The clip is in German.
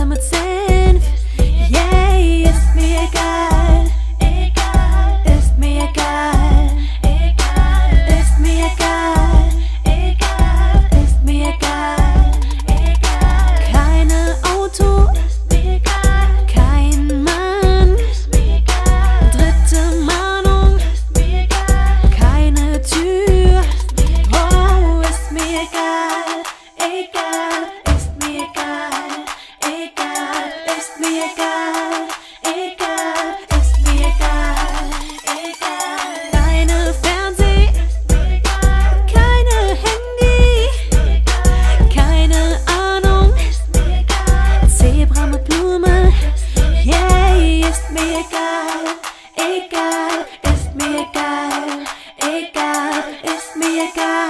Mit Senf, yay, ist mir egal, egal, ist mir egal, egal, ist mir egal, egal, ist mir egal, egal, keine Auto, ist mir egal, kein Mann, ist mir egal, dritte Mahnung, ist mir egal, keine Tür, ist mir egal, oh, ist mir egal, egal, ist mir egal. Egal, ist mir egal, egal, ist mir egal, egal. Keine Fernseh, ist mir egal. Keine Handy, ist mir egal. Keine Ahnung, ist mir egal. Zebra mit Blume, yay, ist mir egal, egal, ist mir egal, egal, ist mir egal.